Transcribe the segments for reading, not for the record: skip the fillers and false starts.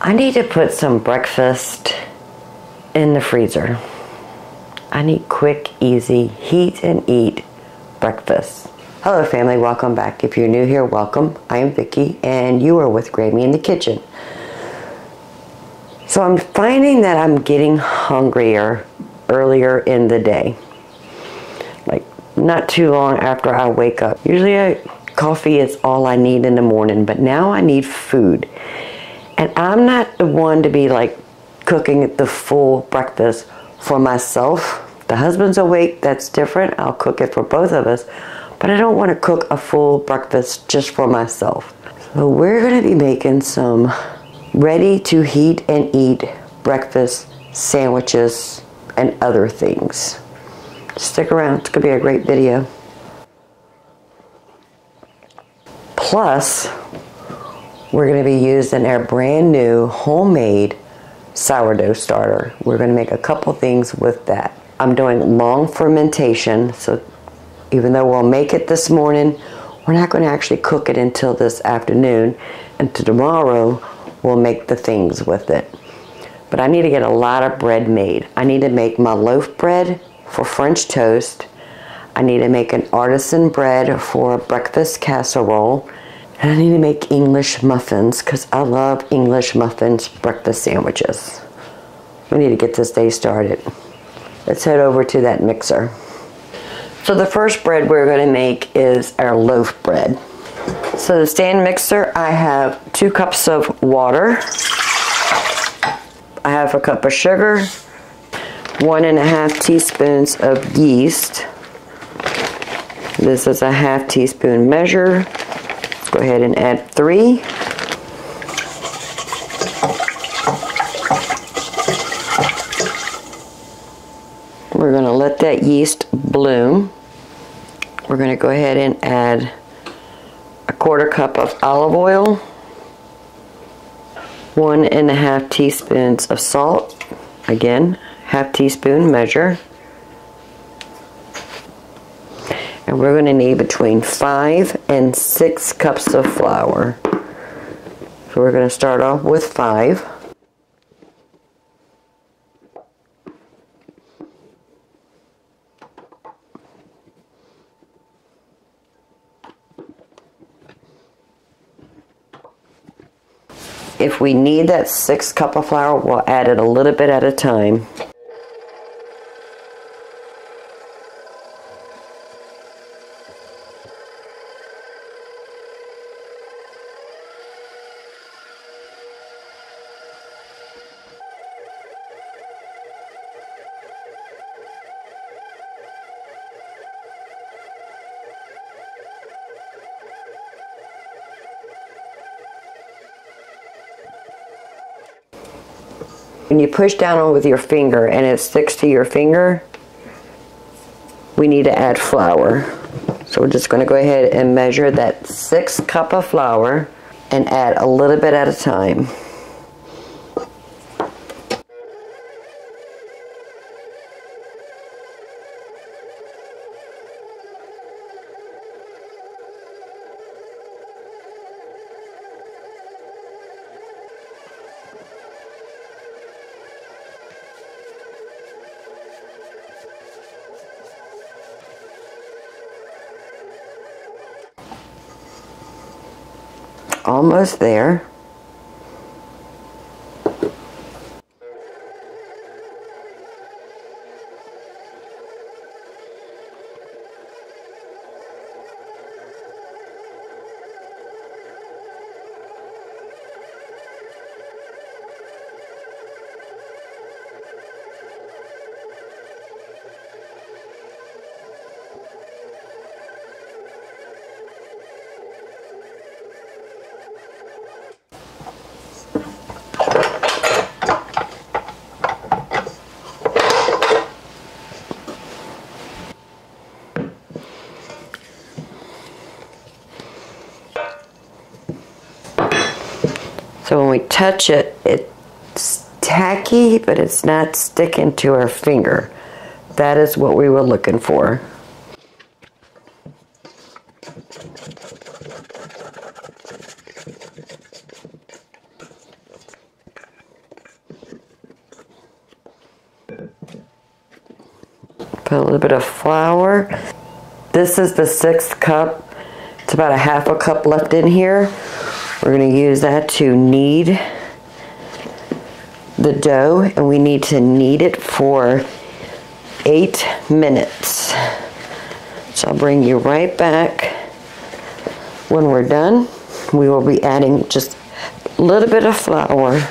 I need to put some breakfast in the freezer. I need quick, easy, heat and eat breakfast. Hello family, welcome back. If you're new here, welcome. I am Vicki and you are with Grammy in the kitchen. So I'm finding that I'm getting hungrier earlier in the day. Like not too long after I wake up. Usually coffee is all I need in the morning, but now I need food. And I'm not the one to be like cooking the full breakfast for myself. If the husband's awake, that's different. I'll cook it for both of us. But I don't want to cook a full breakfast just for myself. So we're going to be making some ready to heat and eat breakfast sandwiches and other things. Stick around, it's going to be a great video. Plus, we're going to be using our brand new homemade sourdough starter. We're going to make a couple things with that. I'm doing long fermentation, so even though we'll make it this morning, we're not going to actually cook it until this afternoon, and tomorrow we'll make the things with it. But I need to get a lot of bread made. I need to make my loaf bread for French toast. I need to make an artisan bread for a breakfast casserole. And I need to make English muffins because I love English muffins breakfast sandwiches. We need to get this day started. Let's head over to that mixer. So the first bread we're going to make is our loaf bread. So the stand mixer, I have 2 cups of water. I have a cup of sugar, 1½ teaspoons of yeast. This is a ½ teaspoon measure. Go ahead and add 3. We're going to let that yeast bloom. We're going to go ahead and add a 1/4 cup of olive oil, 1½ teaspoons of salt, again, ½ teaspoon measure. And we're going to need between 5 and 6 cups of flour. So we're going to start off with 5. If we need that 6 cup of flour, we'll add it a little bit at a time. When you push down on with your finger and it sticks to your finger, we need to add flour. So we're just going to go ahead and measure that 6 cup of flour and add a little bit at a time. Almost there. So when we touch it, it's tacky, but it's not sticking to our finger. That is what we were looking for. Put a little bit of flour. This is the 6th cup. It's about a half a cup left in here. We're going to use that to knead the dough, and we need to knead it for 8 minutes. So I'll bring you right back when we're done. We will be adding just a little bit of flour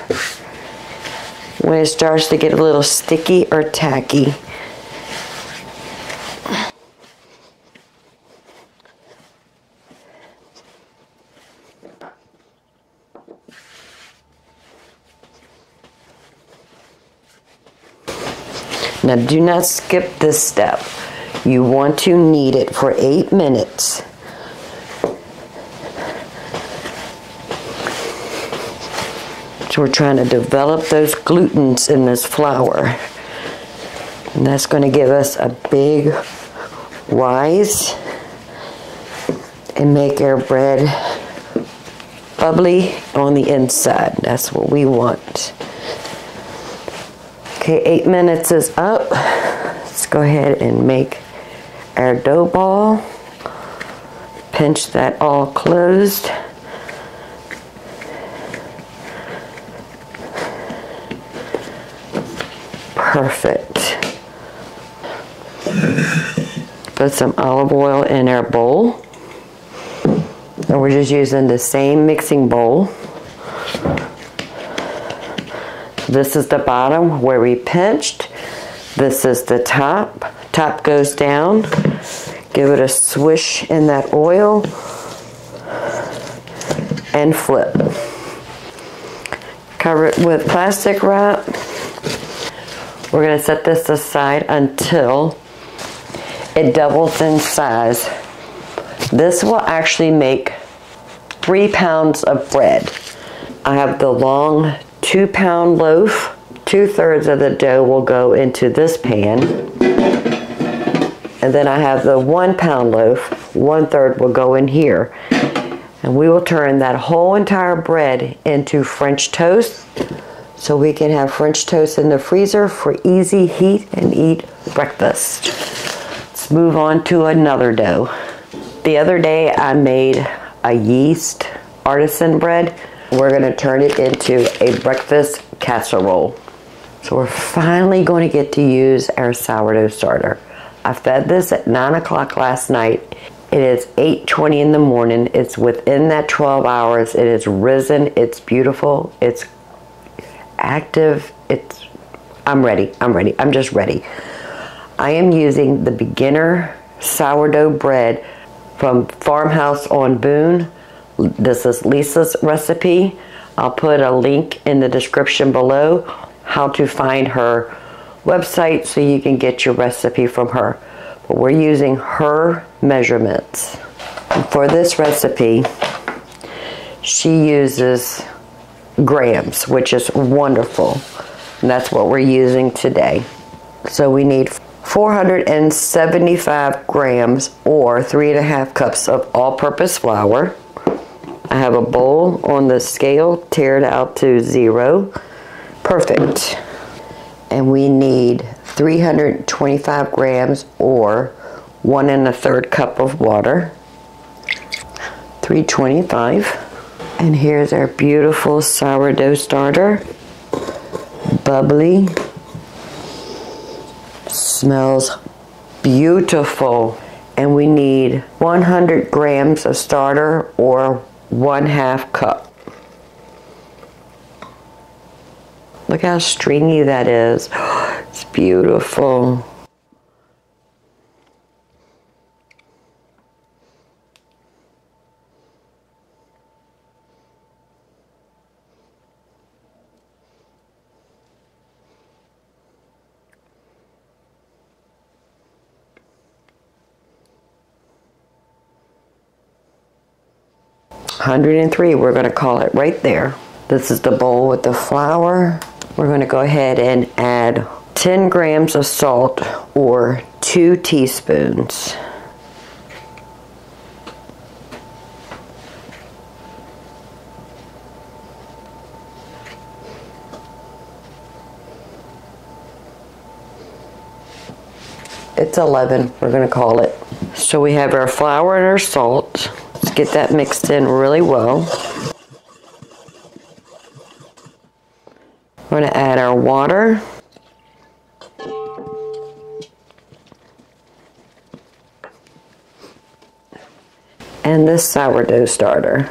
when it starts to get a little sticky or tacky. Now do not skip this step. You want to knead it for 8 minutes. So we're trying to develop those glutens in this flour. And that's going to give us a big rise and make our bread bubbly on the inside. That's what we want. Okay, 8 minutes is up. Let's go ahead and make our dough ball. Pinch that all closed. Perfect. Put some olive oil in our bowl. And we're just using the same mixing bowl. This is the bottom where we pinched. This is the top. Top goes down. Give it a swish in that oil and flip. Cover it with plastic wrap. We're going to set this aside until it doubles in size. This will actually make 3 pounds of bread. I have the long 2-pound loaf. 2/3 of the dough will go into this pan. And then I have the 1-pound loaf. 1/3 will go in here. And we will turn that whole entire bread into French toast, so we can have French toast in the freezer for easy heat and eat breakfast. Let's move on to another dough. The other day I made a yeast artisan bread. We're going to turn it into a breakfast casserole. So we're finally going to get to use our sourdough starter. I fed this at 9 o'clock last night. It is 8:20 in the morning. It's within that 12 hours. It is risen. It's beautiful. It's active. I'm ready. I'm just ready. I am using the beginner sourdough bread from Farmhouse on Boone. This is Lisa's recipe. I'll put a link in the description below how to find her website so you can get your recipe from her. But we're using her measurements. And for this recipe, she uses grams, which is wonderful. And that's what we're using today. So we need 475 grams or 3.5 cups of all-purpose flour. I have a bowl on the scale, tear it out to 0. Perfect. And we need 325 grams or 1 1/3 cup of water. 325. And here's our beautiful sourdough starter. Bubbly. Smells beautiful. And we need 100 grams of starter or 1/2 cup. Look how stringy that is. It's beautiful. $103, we're going to call it right there. This is the bowl with the flour. We're going to go ahead and add 10 grams of salt or 2 teaspoons. It's 11, we're gonna call it. So we have our flour and our salt. Let's get that mixed in really well. We're gonna add our water. And this sourdough starter.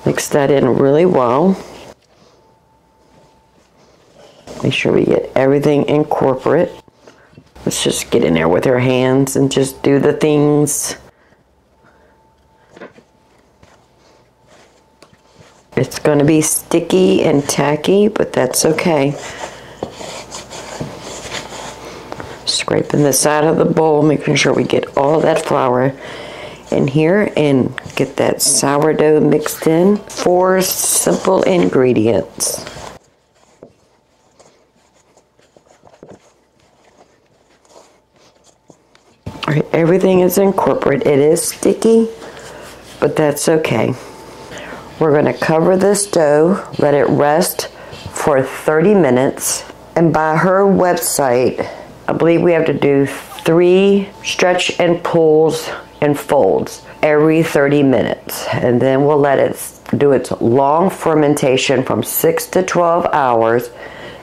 Mix that in really well. Make sure we get everything incorporate. Let's just get in there with our hands and just do the things. It's going to be sticky and tacky, but that's okay. Scraping the side of the bowl, making sure we get all that flour in here and get that sourdough mixed in. 4 simple ingredients. All right, everything is incorporated. It is sticky, but that's okay. We're going to cover this dough, let it rest for 30 minutes. And by her website, I believe we have to do 3 stretch and pulls and folds every 30 minutes. And then we'll let it do its long fermentation from 6 to 12 hours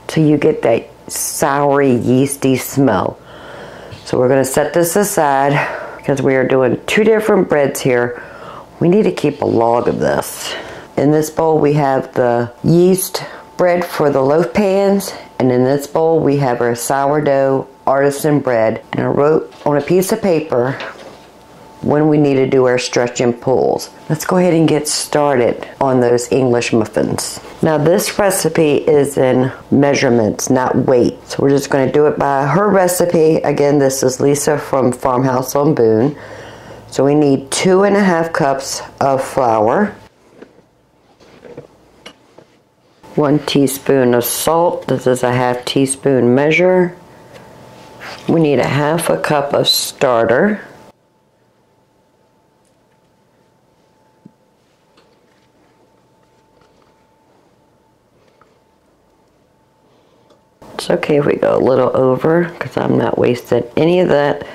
till you get that soury, yeasty smell. So we're going to set this aside because we are doing 2 different breads here. We need to keep a log of this. In this bowl we have the yeast bread for the loaf pans, and in this bowl we have our sourdough artisan bread. And I wrote on a piece of paper when we need to do our stretch and pulls. Let's go ahead and get started on those English muffins. Now this recipe is in measurements, not weight. So we're just going to do it by her recipe. Again, this is Lisa from Farmhouse on Boone. So we need 2½ cups of flour, 1 teaspoon of salt. This is a ½ teaspoon measure. We need a ½ cup of starter. It's okay if we go a little over because I'm not wasting any of that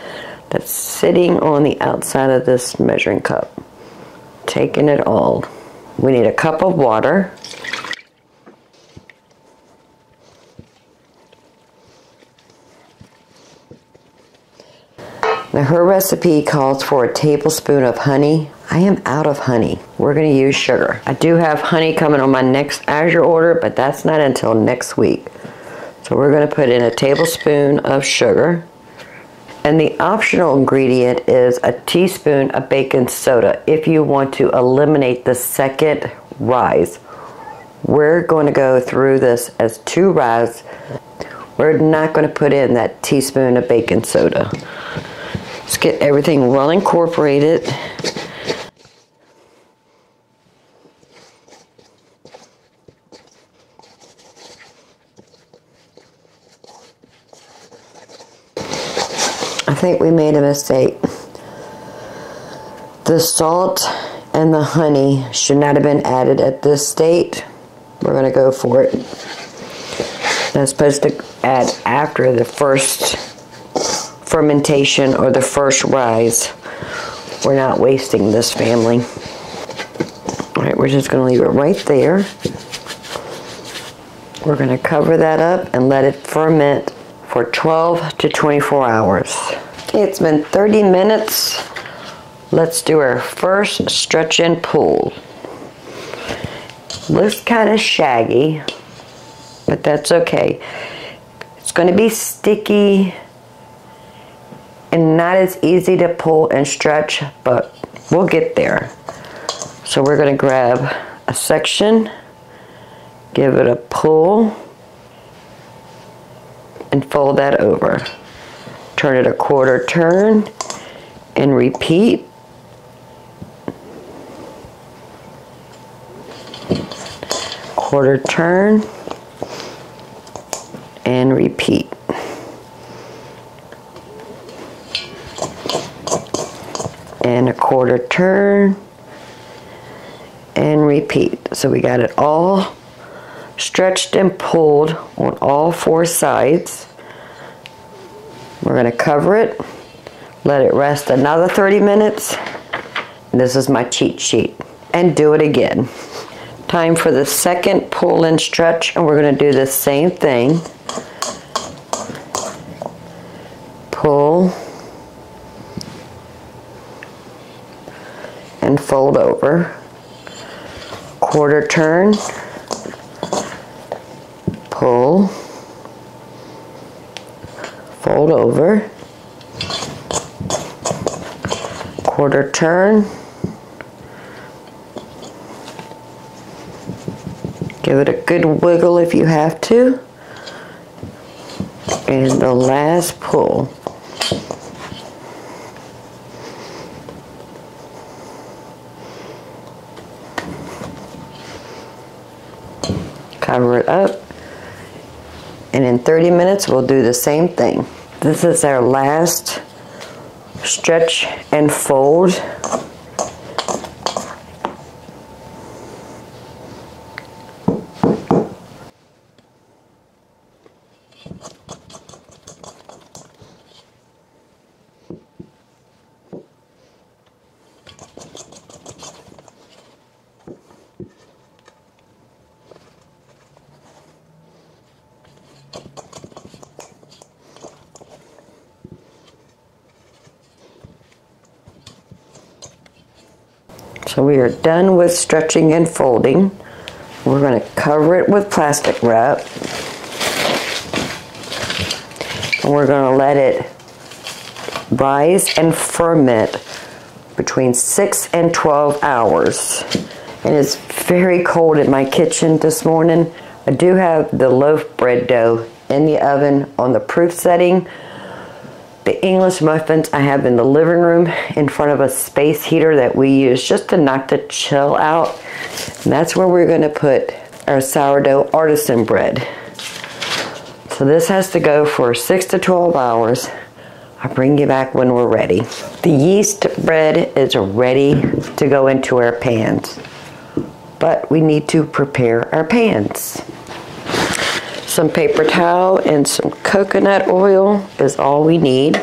that's sitting on the outside of this measuring cup. Taking it all. We need a cup of water. Now her recipe calls for a tablespoon of honey. I am out of honey. We're going to use sugar. I do have honey coming on my next Azure order, but that's not until next week. So we're going to put in a tablespoon of sugar. And the optional ingredient is a teaspoon of baking soda if you want to eliminate the second rise. We're going to go through this as 2 rise. We're not going to put in that teaspoon of baking soda. Let's get everything well incorporated. I think we made a mistake. The salt and the honey should not have been added at this state. We're going to go for it. That's supposed to add after the first fermentation or the first rise. We're not wasting this, family. Alright, we're just going to leave it right there. We're going to cover that up and let it ferment for 12 to 24 hours. Okay, it's been 30 minutes. Let's do our first stretch and pull. Looks kind of shaggy, but that's okay. It's going to be sticky and not as easy to pull and stretch, but we'll get there. So we're going to grab a section, give it a pull, and fold that over. Turn it a quarter turn and repeat. Quarter turn and repeat. And a quarter turn repeat. So we got it all stretched and pulled on all 4 sides. We're going to cover it, let it rest another 30 minutes. This is my cheat sheet. And do it again. Time for the second pull and stretch, and we're going to do the same thing. Pull and fold over. Quarter turn. Pull. Fold over. Quarter turn. Give it a good wiggle if you have to. And the last pull. Cover it up. And in 30 minutes we'll do the same thing. This is our last stretch and fold. So we are done with stretching and folding. We're going to cover it with plastic wrap. And we're going to let it rise and ferment between 6 and 12 hours. And it's very cold in my kitchen this morning. I do have the loaf bread dough in the oven on the proof setting. The English muffins I have in the living room in front of a space heater that we use just to knock the chill out. And that's where we're going to put our sourdough artisan bread. So this has to go for 6 to 12 hours. I'll bring you back when we're ready. The yeast bread is ready to go into our pans, but we need to prepare our pans. Some paper towel and some coconut oil is all we need.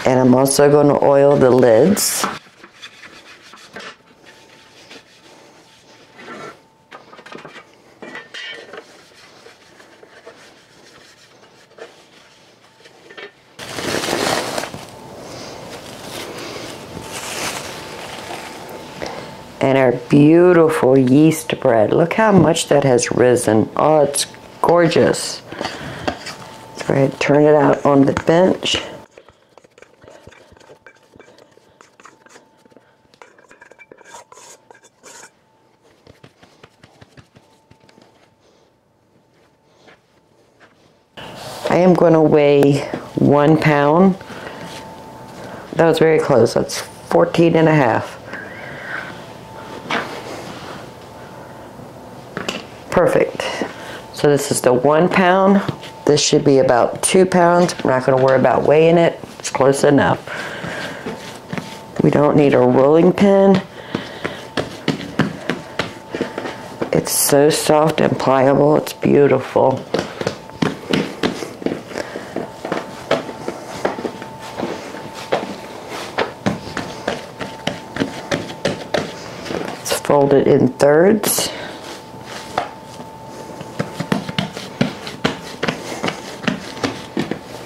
And I'm also going to oil the lids. And our beautiful yeast bread. Look how much that has risen. Oh, it's gorgeous. Let's go ahead and turn it out on the bench. I am going to weigh 1 pound. That was very close. That's 14 and a half. Perfect. So this is the 1 pound. This should be about 2 pounds. I'm not going to worry about weighing it. It's close enough. We don't need a rolling pin. It's so soft and pliable. It's beautiful. Fold it in thirds.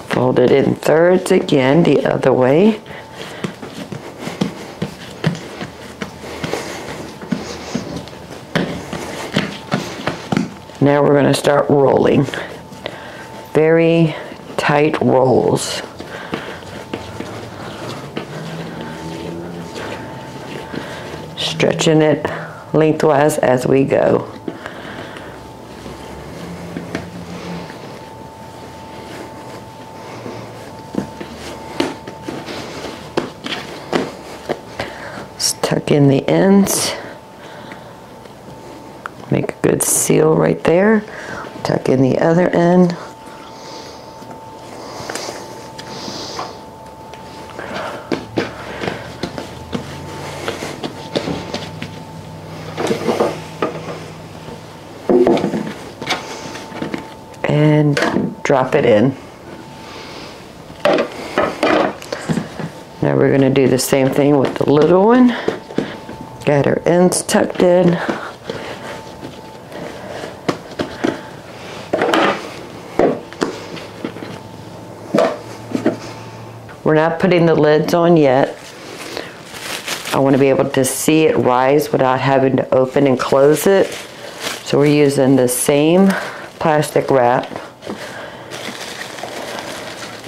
Fold it in thirds again the other way. Now we're going to start rolling. Very tight rolls. Stretching it lengthwise as we go. Let's tuck in the ends. Make a good seal right there. Tuck in the other end. And drop it in. Now we're going to do the same thing with the little one. Got our ends tucked in. We're not putting the lids on yet. I want to be able to see it rise without having to open and close it. So we're using the same plastic wrap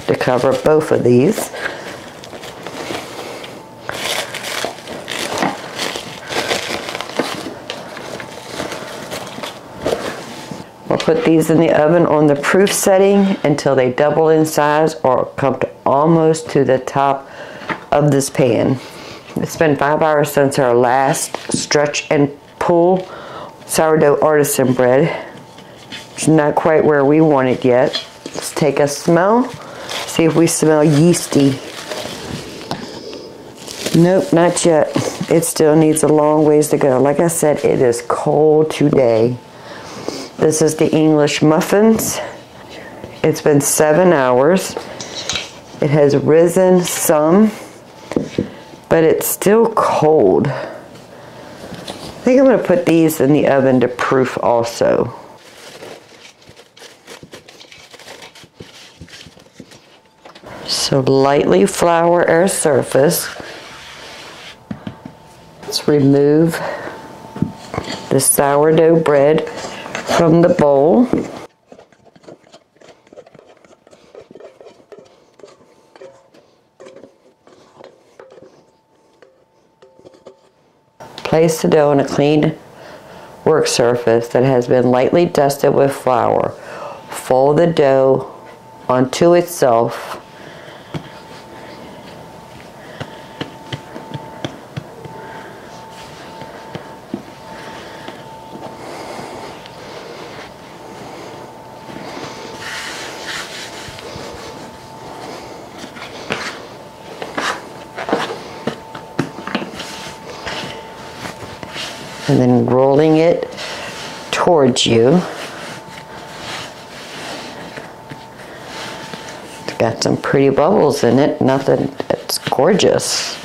to cover both of these. We'll put these in the oven on the proof setting until they double in size or come to almost to the top of this pan. It's been 5 hours since our last stretch and pull sourdough artisan bread. It's not quite where we want it yet. Let's take a smell, see if we smell yeasty. Nope, not yet. It still needs a long ways to go. Like I said, it is cold today. This is the English muffins. It's been 7 hours. It has risen some, but it's still cold. I think I'm going to put these in the oven to proof also. So lightly flour our surface. Let's remove the sourdough bread from the bowl. Place the dough on a clean work surface that has been lightly dusted with flour. Fold the dough onto itself. And then rolling it towards you. It's got some pretty bubbles in it, nothing, it's gorgeous.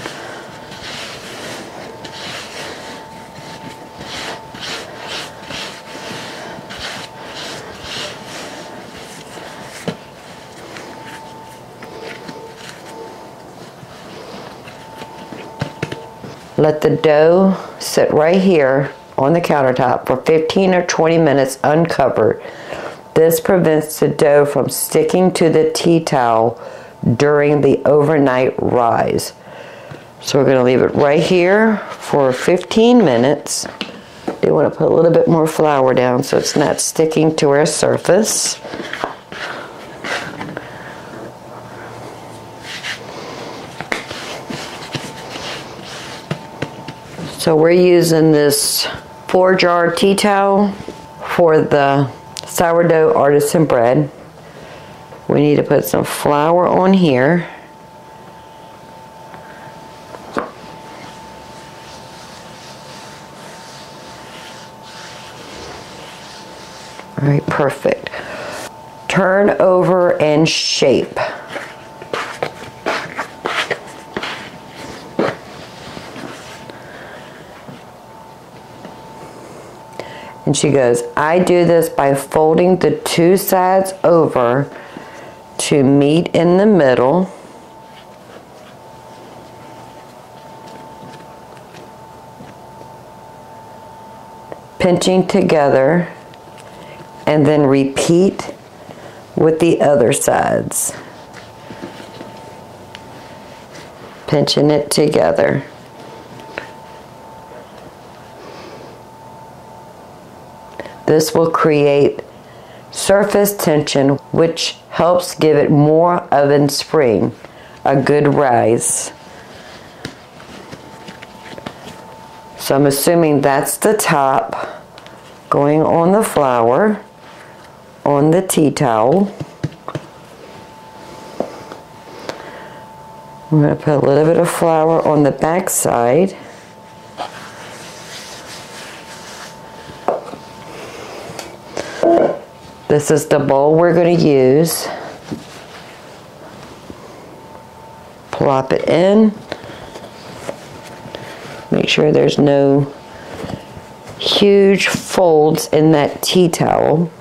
Let the dough sit right here on the countertop for 15 or 20 minutes uncovered. This prevents the dough from sticking to the tea towel during the overnight rise. So we're going to leave it right here for 15 minutes. You want to put a little bit more flour down so it's not sticking to our surface. So we're using this 4-jar tea towel for the sourdough artisan bread. We need to put some flour on here. All right, perfect. Turn over and shape. And she goes, I do this by folding the two sides over to meet in the middle. Pinching together, and then repeat with the other sides. Pinching it together. This will create surface tension, which helps give it more oven spring, a good rise. So I'm assuming that's the top going on the flour on the tea towel. I'm going to put a little bit of flour on the back side. This is the bowl we're going to use. Plop it in. Make sure there's no huge folds in that tea towel.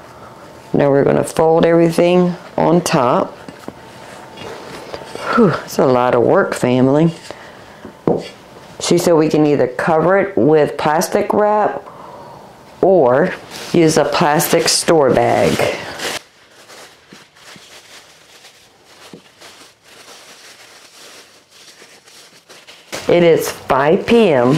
Now we're going to fold everything on top. Whew, that's a lot of work, family. She said we can either cover it with plastic wrap or use a plastic store bag. It is 5 p.m.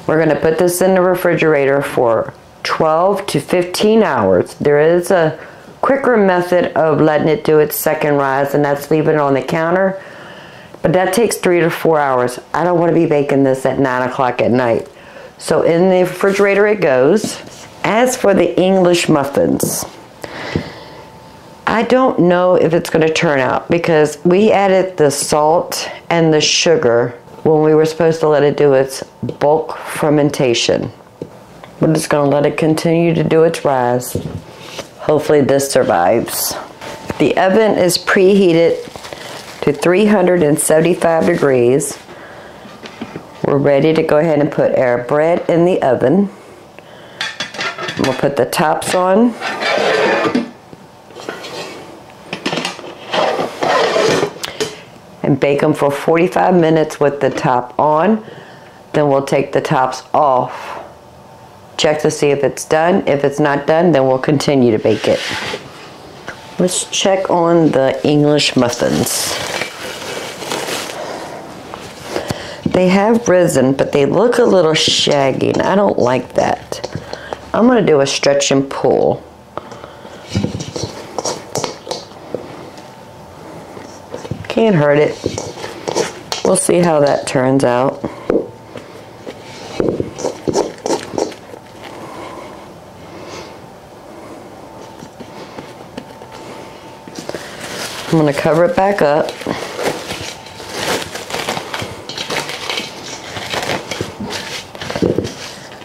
We're going to put this in the refrigerator for 12 to 15 hours. There is a quicker method of letting it do its second rise, and that's leaving it on the counter. But that takes 3 to 4 hours. I don't want to be baking this at 9 o'clock at night. So in the refrigerator it goes. As for the English muffins, I don't know if it's going to turn out because we added the salt and the sugar when we were supposed to let it do its bulk fermentation. We're just going to let it continue to do its rise. Hopefully this survives. The oven is preheated to 375 degrees. We're ready to go ahead and put our bread in the oven. We'll put the tops on. And bake them for 45 minutes with the top on. Then we'll take the tops off. Check to see if it's done. If it's not done, then we'll continue to bake it. Let's check on the English muffins. They have risen, but they look a little shaggy, and I don't like that. I'm going to do a stretch and pull. Can't hurt it. We'll see how that turns out. I'm going to cover it back up.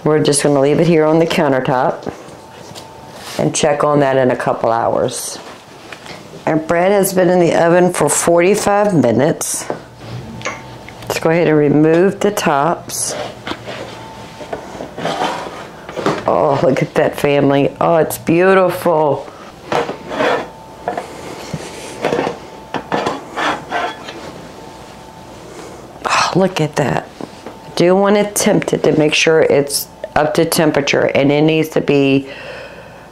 We're just going to leave it here on the countertop and check on that in a couple hours. Our bread has been in the oven for 45 minutes. Let's go ahead and remove the tops. Oh, look at that, family. Oh, it's beautiful. Oh, look at that. I do want to tempt it to make sure it's up to temperature, and it needs to be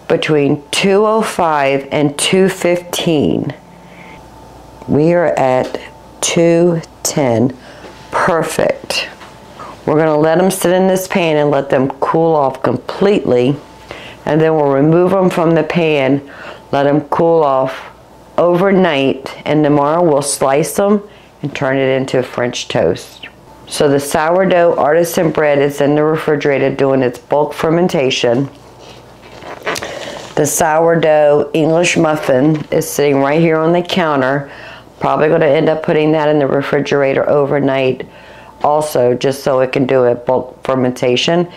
between 205 and 215. We are at 210. Perfect. We're going to let them sit in this pan and let them cool off completely, and then we'll remove them from the pan, let them cool off overnight, and tomorrow we'll slice them and turn it into French toast. So the sourdough artisan bread is in the refrigerator doing its bulk fermentation. The sourdough English muffin is sitting right here on the counter. Probably going to end up putting that in the refrigerator overnight also, just so it can do a bulk fermentation.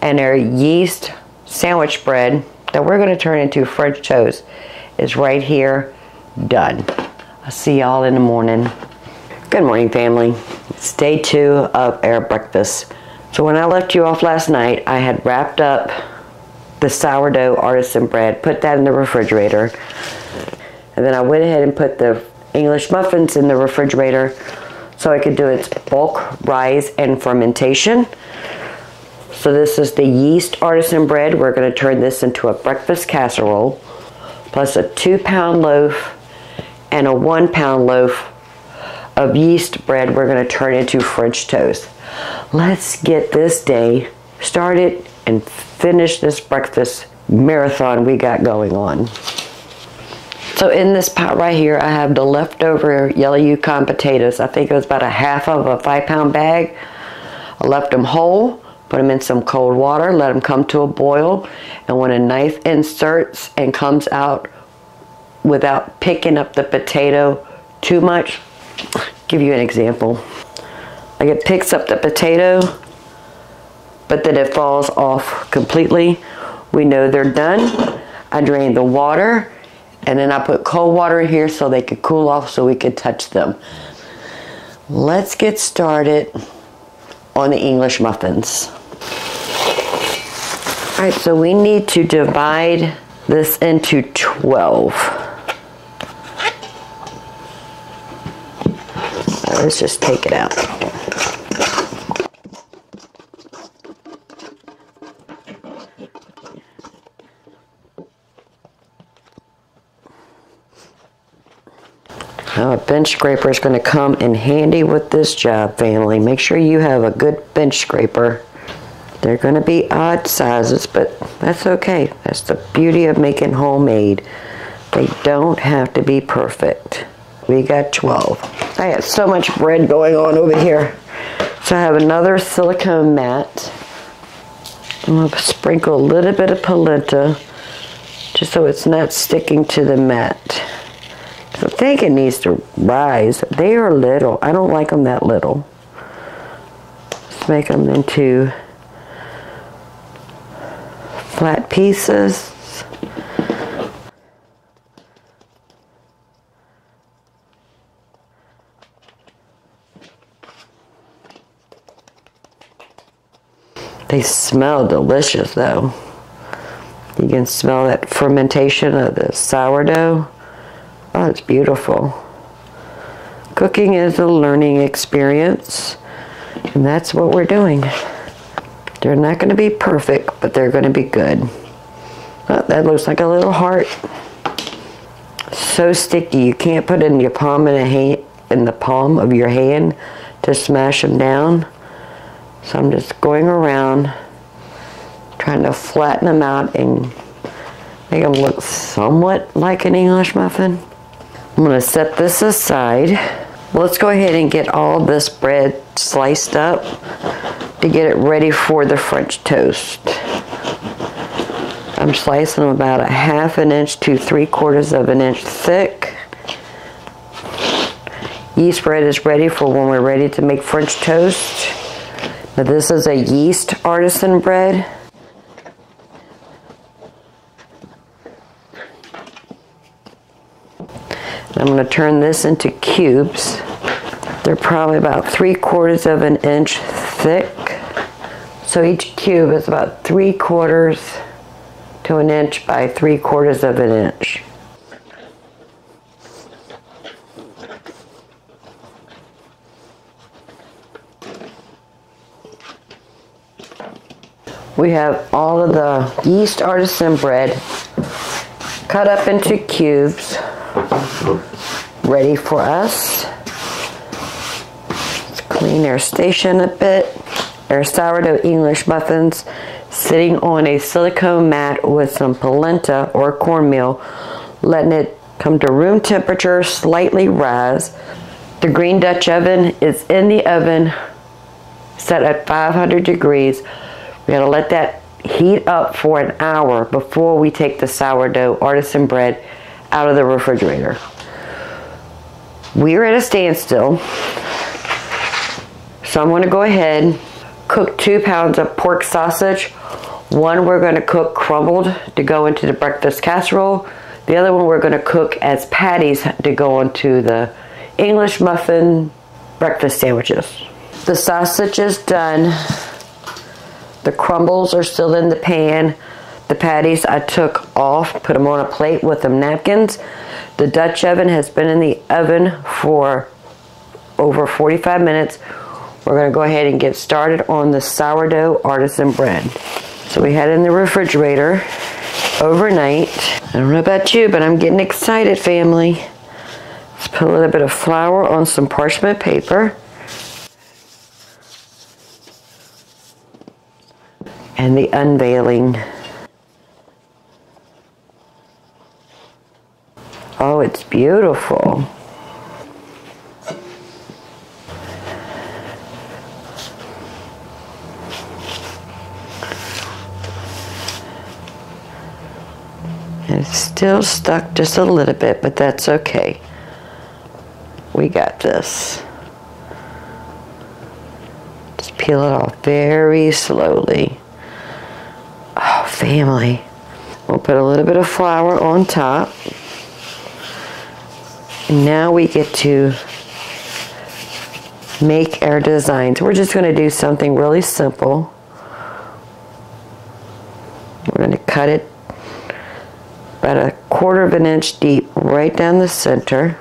And our yeast sandwich bread that we're going to turn into French toast is right here, done. I'll see y'all in the morning. Good morning, family. It's day 2 of our breakfast. So when I left you off last night, I had wrapped up the sourdough artisan bread, put that in the refrigerator, and then I went ahead and put the English muffins in the refrigerator so I could do its bulk rise and fermentation. So this is the yeast artisan bread. We're going to turn this into a breakfast casserole, plus a 2-pound loaf and a 1-pound loaf of yeast bread we're going to turn into French toast. Let's get this day started and finish this breakfast marathon we got going on. So in this pot right here, I have the leftover yellow Yukon potatoes. I think it was about a half of a 5-pound bag. I left them whole, put them in some cold water, let them come to a boil, and when a knife inserts and comes out without picking up the potato too much, I'll give you an example. Like it picks up the potato, but then it falls off completely. We know they're done. I drain the water, and then I put cold water in here so they could cool off so we could touch them. Let's get started on the English muffins. All right, so we need to divide this into 12. Let's just take it out. Now a bench scraper is going to come in handy with this job, family. Make sure you have a good bench scraper. They're going to be odd sizes, but that's okay. That's the beauty of making homemade. They don't have to be perfect. We got 12. I have so much bread going on over here. So I have another silicone mat. I'm going to sprinkle a little bit of polenta just so it's not sticking to the mat. I think it needs to rise. They are little. I don't like them that little. Let's make them into flat pieces. They smell delicious though. You can smell that fermentation of the sourdough. Oh, it's beautiful. Cooking is a learning experience, and that's what we're doing. They're not going to be perfect, but they're going to be good. Oh, that looks like a little heart. So sticky, you can't put it in your palm in the palm of your hand to smash them down. So I'm just going around trying to flatten them out and make them look somewhat like an English muffin. I'm going to set this aside. Let's go ahead and get all this bread sliced up to get it ready for the French toast. I'm slicing them about a 1/2 inch to 3/4 of an inch thick. Yeast bread is ready for when we're ready to make French toast. Now this is a yeast artisan bread. I'm going to turn this into cubes. They're probably about 3/4 of an inch thick. So each cube is about 3/4 to an inch by 3/4 of an inch. We have all of the yeast artisan bread cut up into cubes, ready for us. Let's clean our station a bit. Our sourdough English muffins sitting on a silicone mat with some polenta or cornmeal, letting it come to room temperature, slightly rise. The green Dutch oven is in the oven, set at 500 degrees. We gotta let that heat up for an hour before we take the sourdough artisan bread out of the refrigerator. We're at a standstill, so I'm gonna go ahead, cook 2 pounds of pork sausage. One we're gonna cook crumbled to go into the breakfast casserole. The other one we're gonna cook as patties to go into the English muffin breakfast sandwiches. The sausage is done. The crumbles are still in the pan. The patties I took off, put them on a plate with some napkins. The Dutch oven has been in the oven for over 45 minutes. We're going to go ahead and get started on the sourdough artisan bread. So we had it in the refrigerator overnight. I don't know about you, but I'm getting excited, family. Let's put a little bit of flour on some parchment paper. And and the unveiling. Oh, it's beautiful. It's still stuck just a little bit, but that's okay. We got this. Just peel it off very slowly. Oh, family. We'll put a little bit of flour on top. And now we get to make our designs. We're just going to do something really simple. We're going to cut it about 1/4 of an inch deep right down the center.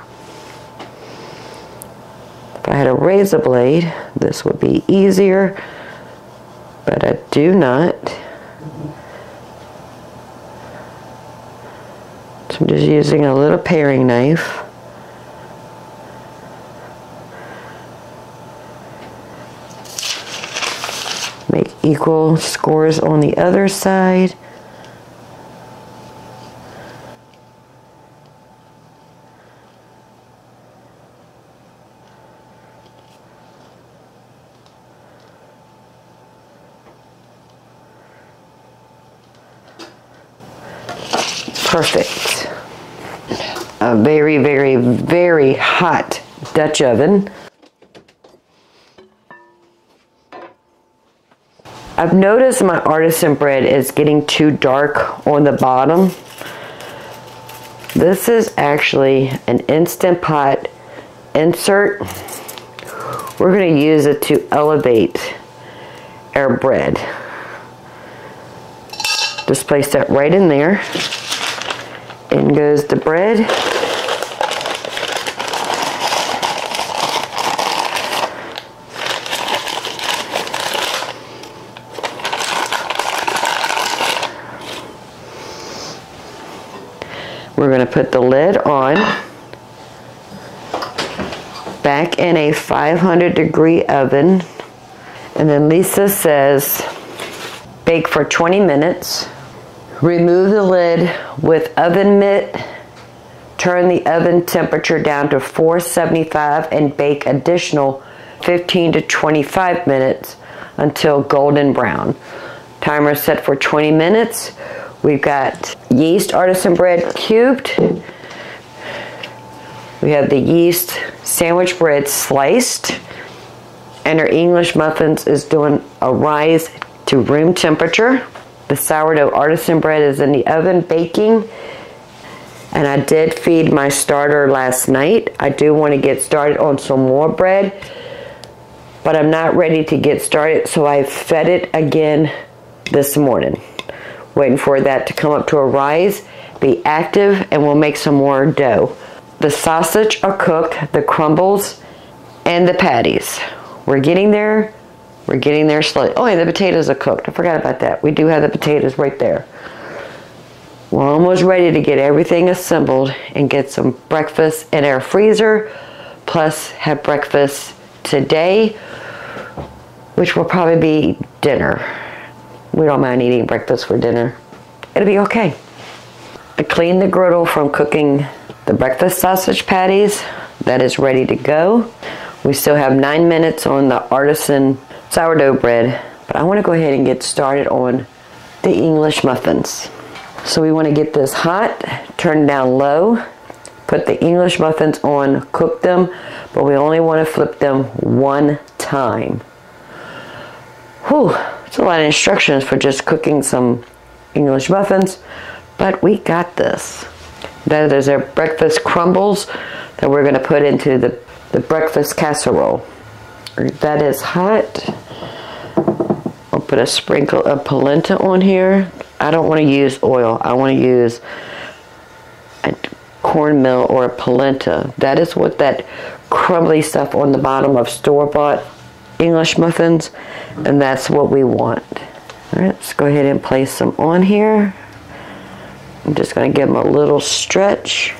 If I had a razor blade, this would be easier, but I do not. So I'm just using a little paring knife. Make equal scores on the other side. Perfect. A very, very, very hot Dutch oven. I've noticed my artisan bread is getting too dark on the bottom. This is actually an Instant Pot insert. We're going to use it to elevate our bread. Just place that right in there. In goes the bread. We're going to put the lid on. Back in a 500-degree oven. And then Lisa says, bake for 20 minutes. Remove the lid with oven mitt. Turn the oven temperature down to 475 and bake additional 15 to 25 minutes until golden brown. Timer set for 20 minutes. We've got yeast artisan bread cubed. We have the yeast sandwich bread sliced. And our English muffins is doing a rise to room temperature. The sourdough artisan bread is in the oven baking. And I did feed my starter last night. I do want to get started on some more bread, but I'm not ready to get started, so I fed it again this morning. Waiting for that to come up to a rise, be active, and we'll make some more dough. The sausage are cooked, the crumbles, and the patties. We're getting there. We're getting there slowly. Oh, and the potatoes are cooked. I forgot about that. We do have the potatoes right there. We're almost ready to get everything assembled and get some breakfast in our freezer, plus have breakfast today, which will probably be dinner. We don't mind eating breakfast for dinner. It'll be okay. I cleaned the griddle from cooking the breakfast sausage patties. That is ready to go. We still have 9 minutes on the artisan sourdough bread, but I want to go ahead and get started on the English muffins. So we want to get this hot, turn down low, put the English muffins on, cook them, but we only want to flip them one time. Whew, it's a lot of instructions for just cooking some English muffins, but we got this. Then there's our breakfast crumbles that we're going to put into the breakfast casserole. That is hot. I'll put a sprinkle of polenta on here. I don't want to use oil. I want to use a cornmeal or a polenta. That is what that crumbly stuff on the bottom of store-bought English muffins, and that's what we want. All right, let's go ahead and place some on here. I'm just going to give them a little stretch.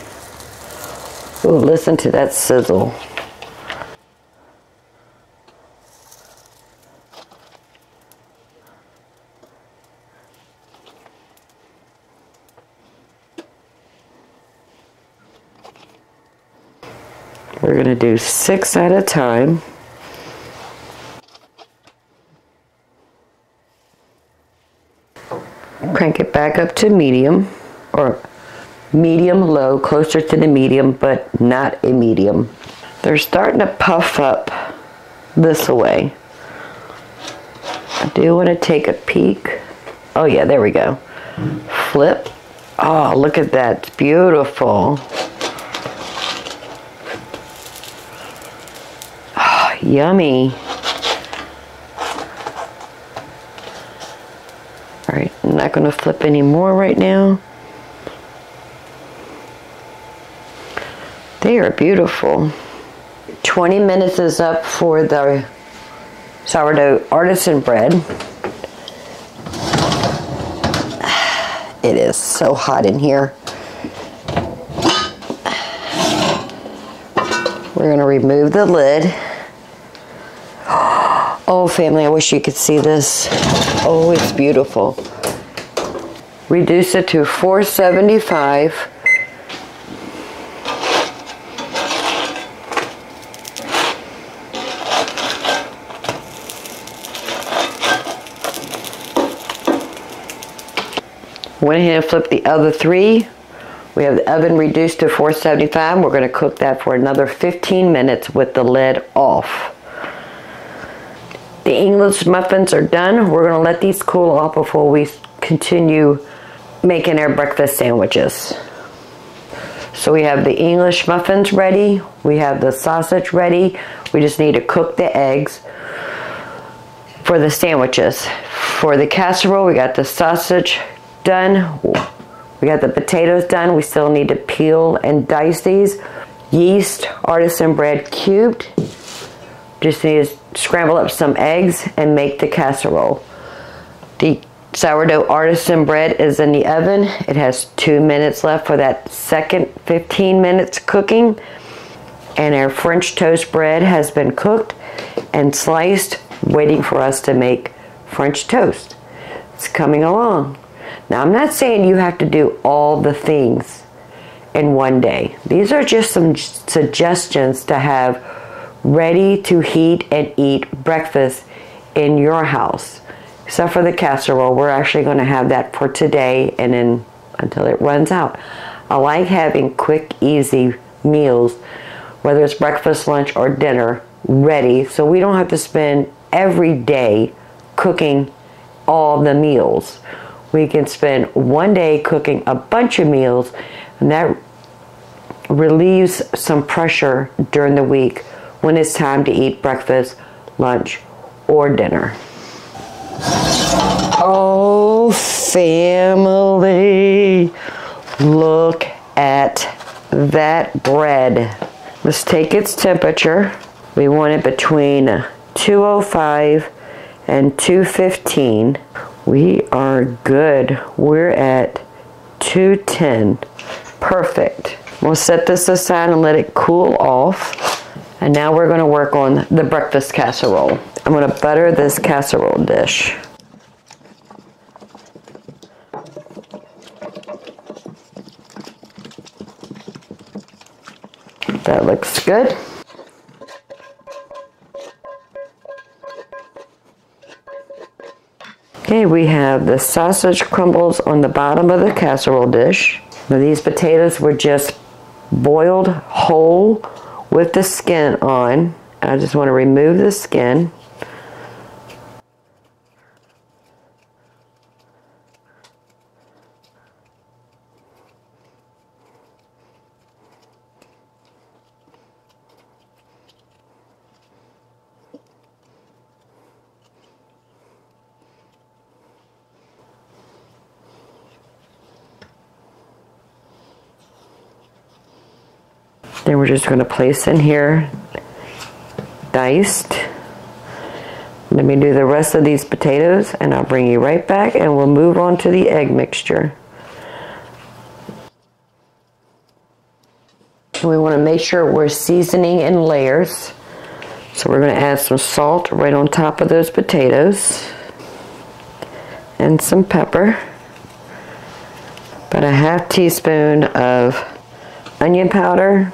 Ooh, listen to that sizzle. We're going to do 6 at a time. Crank it back up to medium, or medium-low, closer to the medium, but not a medium. They're starting to puff up this way. I do want to take a peek. Oh yeah, there we go. Flip. Oh, look at that. It's beautiful. Oh, yummy. All right, I'm not going to flip any more right now. They are beautiful. 20 minutes is up for the sourdough artisan bread. It is so hot in here. We're going to remove the lid. Oh, family, I wish you could see this. Oh, it's beautiful. Reduce it to 475. Went ahead and flipped the other 3. We have the oven reduced to 475. We're going to cook that for another 15 minutes with the lid off. The English muffins are done. We're going to let these cool off before we continue making our breakfast sandwiches. So we have the English muffins ready. We have the sausage ready. We just need to cook the eggs for the sandwiches. For the casserole, we got the sausage done. We got the potatoes done. We still need to peel and dice these. Yeast, artisan bread cubed. Just need to scramble up some eggs and make the casserole. The sourdough artisan bread is in the oven. It has 2 minutes left for that second 15 minutes cooking. And our French toast bread has been cooked and sliced, waiting for us to make French toast. It's coming along. Now, I'm not saying you have to do all the things in one day. These are just some suggestions to have ready to heat and eat breakfast in your house. Except for the casserole, we're actually going to have that for today and then until it runs out. I like having quick, easy meals, whether it's breakfast, lunch, or dinner, ready, so we don't have to spend every day cooking all the meals. We can spend one day cooking a bunch of meals, and that relieves some pressure during the week when it's time to eat breakfast, lunch, or dinner. Oh, family, look at that bread. Let's take its temperature. We want it between 205 and 215. We are good. We're at 210. Perfect. We'll set this aside and let it cool off. And now we're going to work on the breakfast casserole. I'm going to butter this casserole dish. That looks good. Okay, we have the sausage crumbles on the bottom of the casserole dish. Now these potatoes were just boiled whole with the skin on. I just want to remove the skin. Then we're just going to place in here diced. Let me do the rest of these potatoes and I'll bring you right back and we'll move on to the egg mixture. And we want to make sure we're seasoning in layers. So we're going to add some salt right on top of those potatoes and some pepper. About a half teaspoon of onion powder.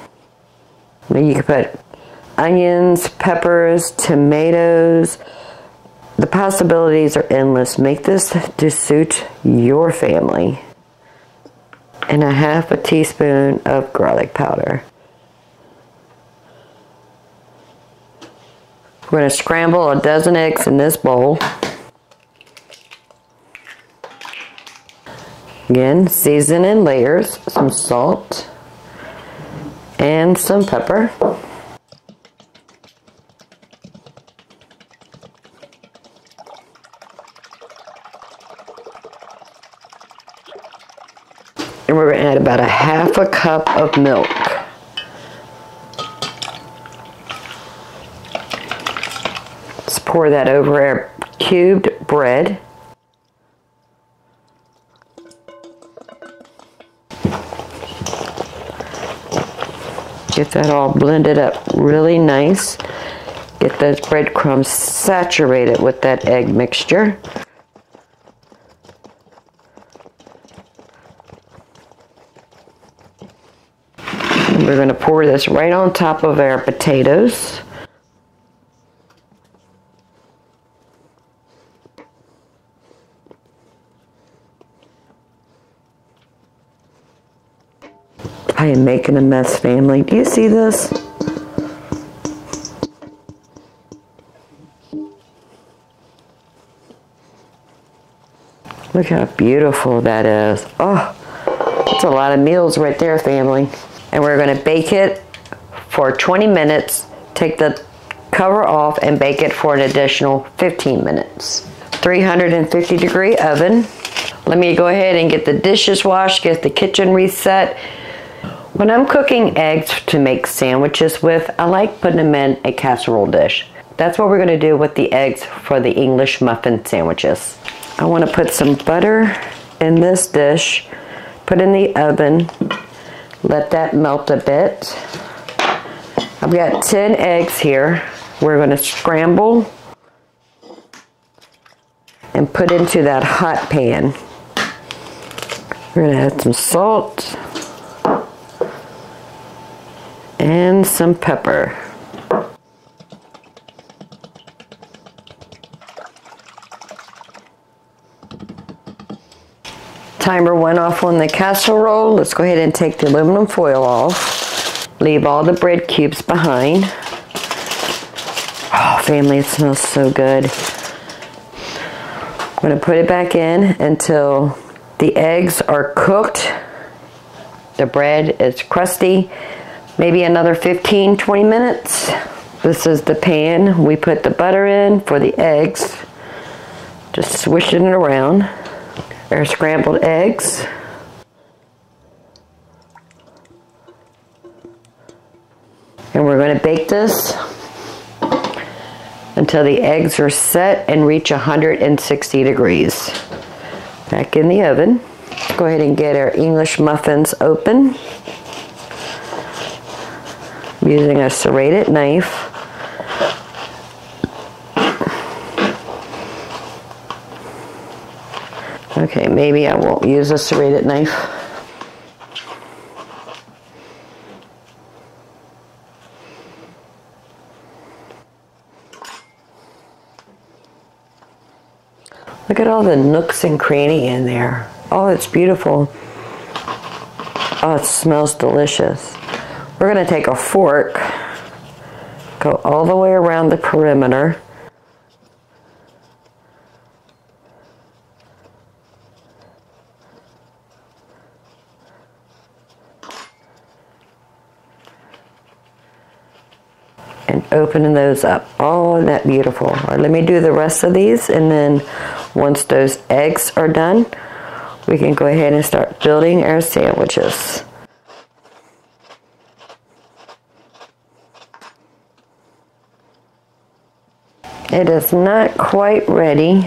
You can put onions, peppers, tomatoes. The possibilities are endless. Make this to suit your family. And a half a teaspoon of garlic powder. We're going to scramble a dozen eggs in this bowl. Again, season in layers, some salt and some pepper. And we're going to add about a half a cup of milk. Let's pour that over our cubed bread. Get that all blended up really nice. Get those breadcrumbs saturated with that egg mixture. And we're going to pour this right on top of our potatoes. I am making a mess, family. Do you see this? Look how beautiful that is. Oh, that's a lot of meals right there, family. And we're going to bake it for 20 minutes. Take the cover off and bake it for an additional 15 minutes. 350-degree oven. Let me go ahead and get the dishes washed, get the kitchen reset. When I'm cooking eggs to make sandwiches with, I like putting them in a casserole dish. That's what we're going to do with the eggs for the English muffin sandwiches. I want to put some butter in this dish, put in the oven, let that melt a bit. I've got 10 eggs here. We're going to scramble and put into that hot pan. We're going to add some salt and some pepper. Timer went off on the casserole. Let's go ahead and take the aluminum foil off. Leave all the bread cubes behind. Oh, family, it smells so good. I'm going to put it back in until the eggs are cooked. The bread is crusty. Maybe another 15-20 minutes. This is the pan we put the butter in for the eggs. Just swishing it around. Our scrambled eggs. And we're going to bake this until the eggs are set and reach 160 degrees. Back in the oven. Go ahead and get our English muffins open. I'm using a serrated knife. Okay, maybe I won't use a serrated knife. Look at all the nooks and cranny in there. Oh, it's beautiful. Oh, it smells delicious. We're going to take a fork, go all the way around the perimeter. And opening those up. Oh, isn't that beautiful? All right, let me do the rest of these, and then once those eggs are done, we can go ahead and start building our sandwiches. It is not quite ready.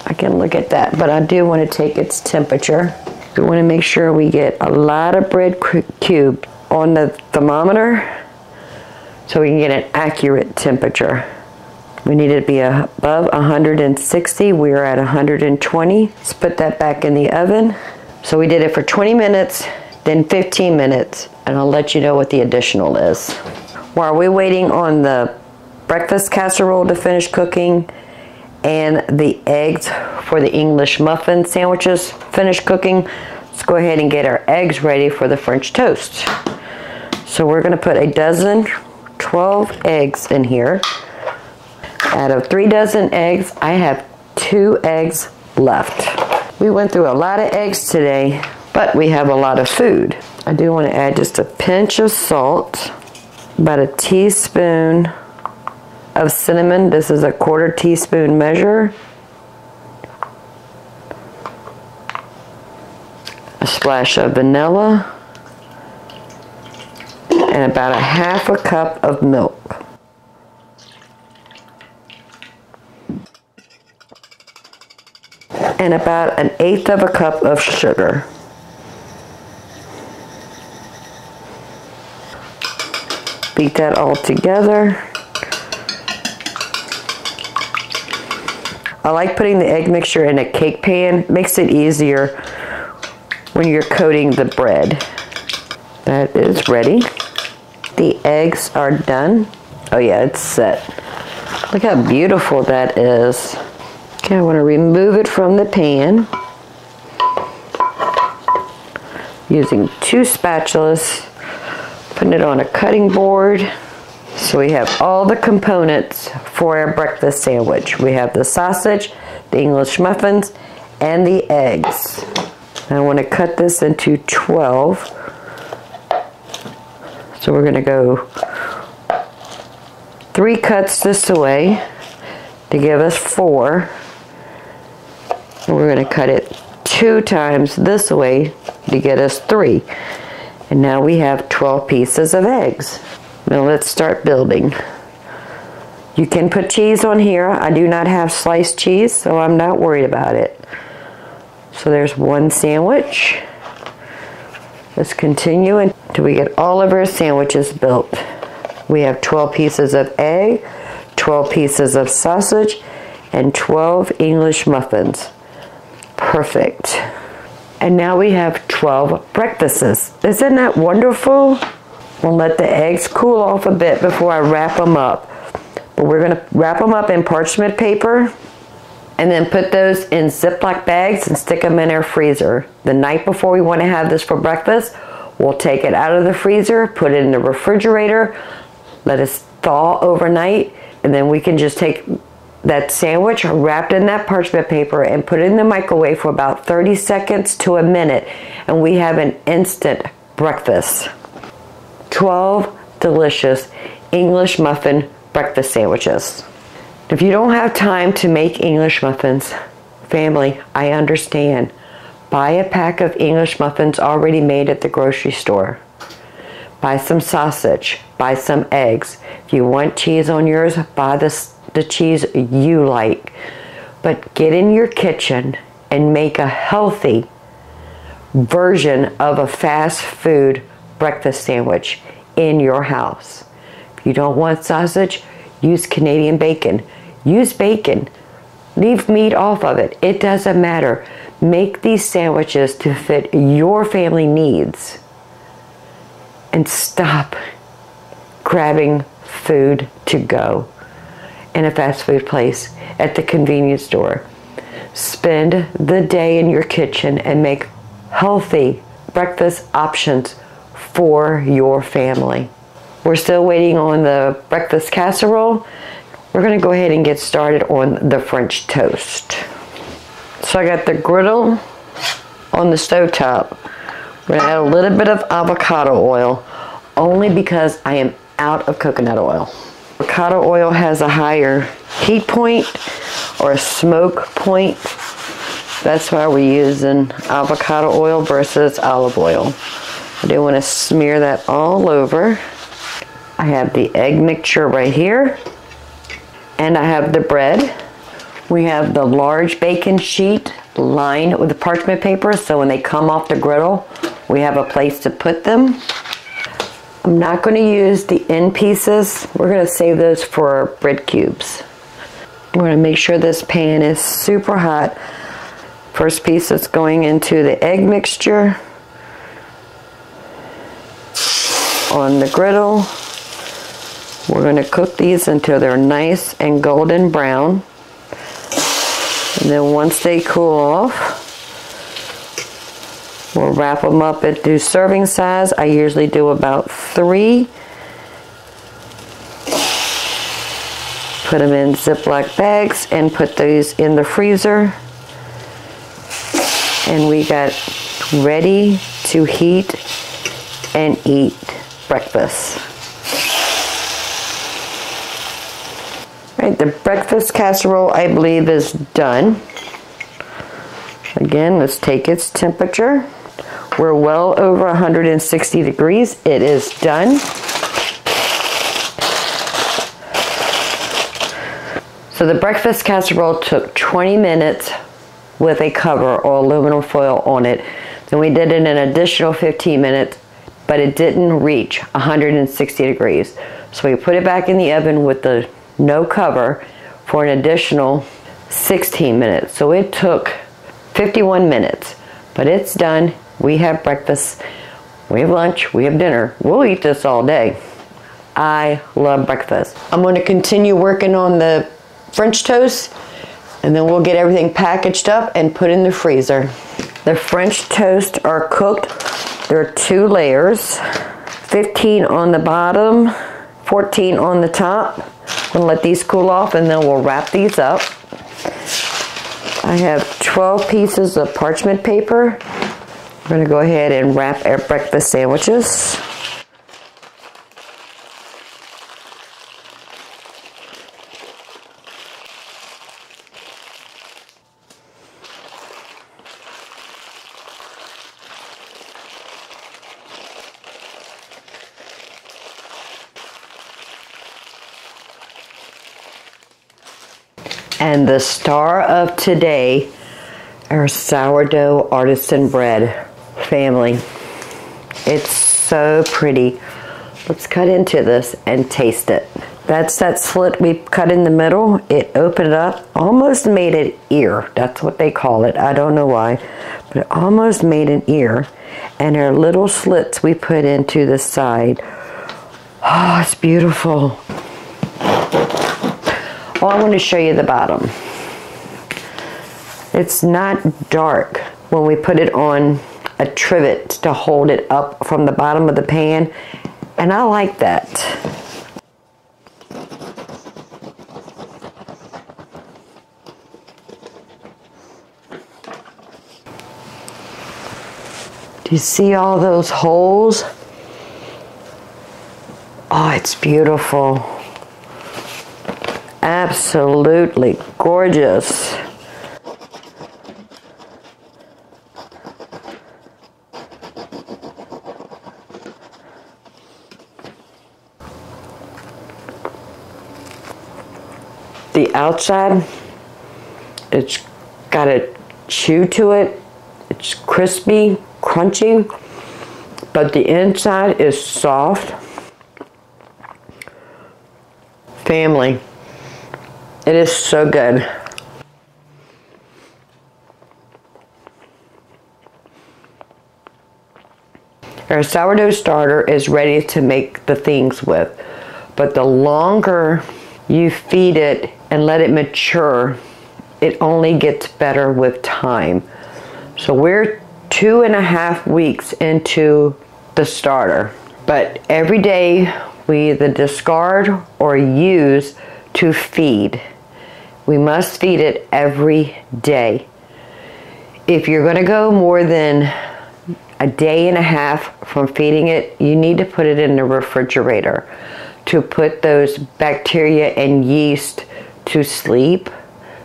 I can look at that, but I do want to take its temperature. We want to make sure we get a lot of bread cube on the thermometer so we can get an accurate temperature. We need it to be above 160. We are at 120. Let's put that back in the oven. So we did it for 20 minutes, then 15 minutes, and I'll let you know what the additional is. While we're waiting on the breakfast casserole to finish cooking and the eggs for the English muffin sandwiches finish cooking, let's go ahead and get our eggs ready for the French toast. So we're going to put 12 eggs in here. Out of 3 dozen eggs, I have 2 eggs left. We went through a lot of eggs today, but we have a lot of food. I do want to add just a pinch of salt, about a teaspoon of cinnamon. This is a 1/4 teaspoon measure. A splash of vanilla. And about a 1/2 cup of milk. And about 1/8 cup of sugar. Beat that all together. I like putting the egg mixture in a cake pan. Makes it easier when you're coating the bread. That is ready. The eggs are done. Oh yeah, it's set. Look how beautiful that is. Okay, I want to remove it from the pan using 2 spatulas, putting it on a cutting board. So we have all the components for our breakfast sandwich. We have the sausage, the English muffins, and the eggs. I want to cut this into 12. So we're going to go 3 cuts this way to give us 4. And we're going to cut it 2 times this way to get us 3. And now we have 12 pieces of eggs. Now let's start building. You can put cheese on here. I do not have sliced cheese, so I'm not worried about it. So there's 1 sandwich. Let's continue until we get all of our sandwiches built. We have 12 pieces of egg, 12 pieces of sausage, and 12 English muffins. Perfect. And now we have 12 breakfasts. Isn't that wonderful? We'll let the eggs cool off a bit before I wrap them up. But we're going to wrap them up in parchment paper and then put those in Ziploc bags and stick them in our freezer. The night before we want to have this for breakfast, we'll take it out of the freezer, put it in the refrigerator, let it thaw overnight, and then we can just take that sandwich wrapped in that parchment paper and put it in the microwave for about 30 seconds to a minute, and we have an instant breakfast. 12 delicious English muffin breakfast sandwiches. If you don't have time to make English muffins, family, I understand. Buy a pack of English muffins already made at the grocery store. Buy some sausage, buy some eggs. If you want cheese on yours, buy the cheese you like. But get in your kitchen and make a healthy version of a fast food breakfast sandwich in your house. If you don't want sausage, use Canadian bacon. Use bacon. Leave meat off of it. It doesn't matter. Make these sandwiches to fit your family needs. And stop grabbing food to go in a fast food place at the convenience store. Spend the day in your kitchen and make healthy breakfast options for your family. We're still waiting on the breakfast casserole. We're going to go ahead and get started on the French toast. So I got the griddle on the stovetop. We're going to add a little bit of avocado oil, only because I am out of coconut oil. Avocado oil has a higher heat point or a smoke point. That's why we're using avocado oil versus olive oil. I do want to smear that all over. I have the egg mixture right here, and I have the bread. We have the large bacon sheet lined with the parchment paper, so when they come off the griddle, we have a place to put them. I'm not going to use the end pieces. We're going to save those for bread cubes. We're going to make sure this pan is super hot. First piece is going into the egg mixture. on the griddle. We're going to cook these until they're nice and golden brown. And then once they cool off, we'll wrap them up into serving size. I usually do about 3. Put them in Ziploc bags and put these in the freezer. And we got ready to heat and eat breakfast. Right, the breakfast casserole, I believe, is done. Again, let's take its temperature. We're well over 160 degrees. It is done. So the breakfast casserole took 20 minutes with a cover or aluminum foil on it. Then we did it an additional 15 minutes, but it didn't reach 160 degrees. So we put it back in the oven with the no cover for an additional 16 minutes. So it took 51 minutes, but it's done. We have breakfast, we have lunch, we have dinner. We'll eat this all day. I love breakfast. I'm going to continue working on the French toast, and then we'll get everything packaged up and put in the freezer. The French toast are cooked. There are 2 layers, 15 on the bottom, 14 on the top. I'm going to let these cool off and then we'll wrap these up. I have 12 pieces of parchment paper. I'm going to go ahead and wrap our breakfast sandwiches. And the star of today, our sourdough artisan bread family. It's so pretty. Let's cut into this and taste it. That's that slit we cut in the middle. It opened up, almost made an ear. That's what they call it. I don't know why, but it almost made an ear. And our little slits we put into the side. Oh, it's beautiful. Oh, I want to show you the bottom. It's not dark when we put it on a trivet to hold it up from the bottom of the pan, and I like that. Do you see all those holes? Oh, it's beautiful. Absolutely gorgeous. The outside, it's got a chew to it. It's crispy, crunchy, but the inside is soft. Family. It is so good. Our sourdough starter is ready to make the things with, but the longer you feed it and let it mature, it only gets better with time. So we're 2.5 weeks into the starter, but every day we either discard or use to feed. We must feed it every day. If you're going to go more than a day and a half from feeding it, you need to put it in the refrigerator to put those bacteria and yeast to sleep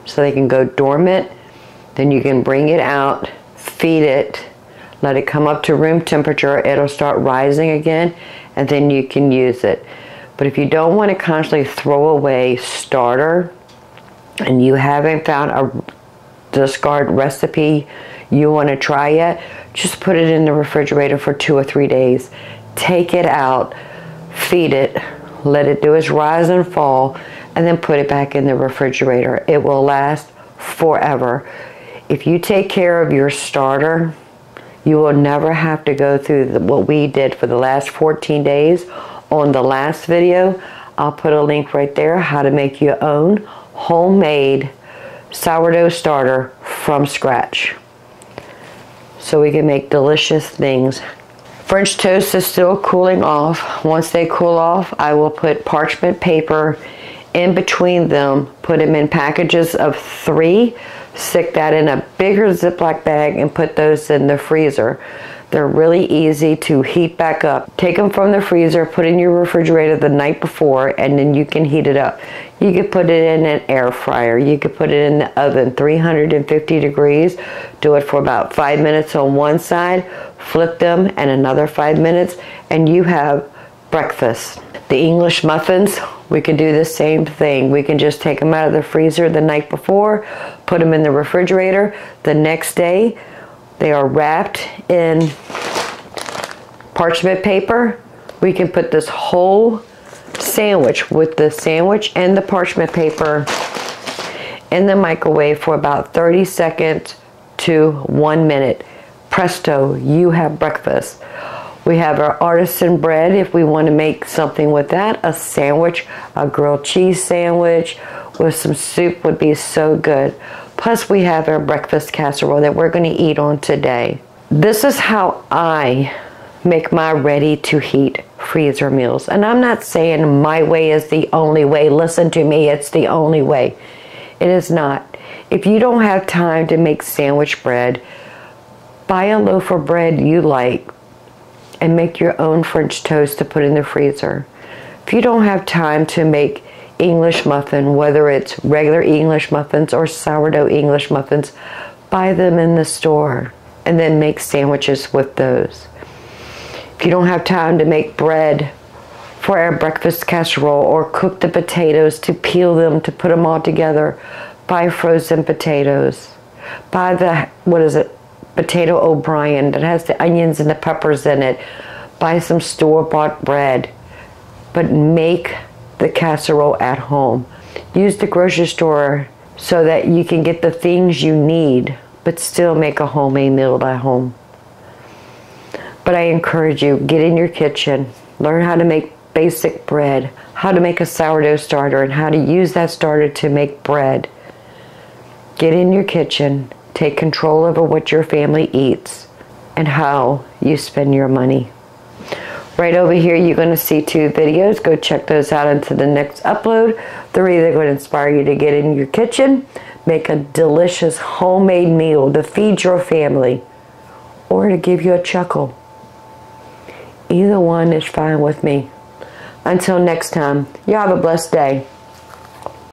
so they can go dormant. Then you can bring it out, feed it, let it come up to room temperature. It'll start rising again, and then you can use it. But if you don't want to constantly throw away starter and you haven't found a discard recipe you want to try yet, just put it in the refrigerator for 2 or 3 days. Take it out, feed it, let it do its rise and fall, and then put it back in the refrigerator. It will last forever. If you take care of your starter, You will never have to go through what we did for the last 14 days on the last video. I'll put a link right there, how to make your own homemade sourdough starter from scratch. So we can make delicious things. French toast is still cooling off. Once they cool off, I will put parchment paper in between them, put them in packages of 3, stick that in a bigger Ziploc bag and put those in the freezer. They're really easy to heat back up. Take them from the freezer, put in your refrigerator the night before, and then you can heat it up. You could put it in an air fryer. You could put it in the oven, 350 degrees. Do it for about 5 minutes on one side, flip them, and another 5 minutes, and you have breakfast. The English muffins, we can do the same thing. We can just take them out of the freezer the night before, put them in the refrigerator. The next day, they are wrapped in parchment paper. We can put this whole sandwich with the sandwich and the parchment paper in the microwave for about 30 seconds to 1 minute. Presto, you have breakfast. We have our artisan bread if we want to make something with that. A sandwich, a grilled cheese sandwich with some soup would be so good. Plus we have our breakfast casserole that we're going to eat on today. This is how I make my ready to heat freezer meals. And I'm not saying my way is the only way. Listen to me, it's the only way. It is not. If you don't have time to make sandwich bread, buy a loaf of bread you like and make your own French toast to put in the freezer. If you don't have time to make English muffin, whether it's regular English muffins or sourdough English muffins, buy them in the store and then make sandwiches with those. If you don't have time to make bread for our breakfast casserole or cook the potatoes, to peel them, to put them all together, buy frozen potatoes. Buy the, Potato O'Brien that has the onions and the peppers in it. Buy some store-bought bread, but make the casserole at home. Use the grocery store so that you can get the things you need, but still make a homemade meal at home. But I encourage you, get in your kitchen, learn how to make basic bread, how to make a sourdough starter, and how to use that starter to make bread. Get in your kitchen, take control over what your family eats and how you spend your money. Right over here, you're going to see 2 videos. Go check those out into the next upload. They're either going to inspire you to get in your kitchen, make a delicious homemade meal to feed your family, or to give you a chuckle. Either one is fine with me. Until next time, you have a blessed day.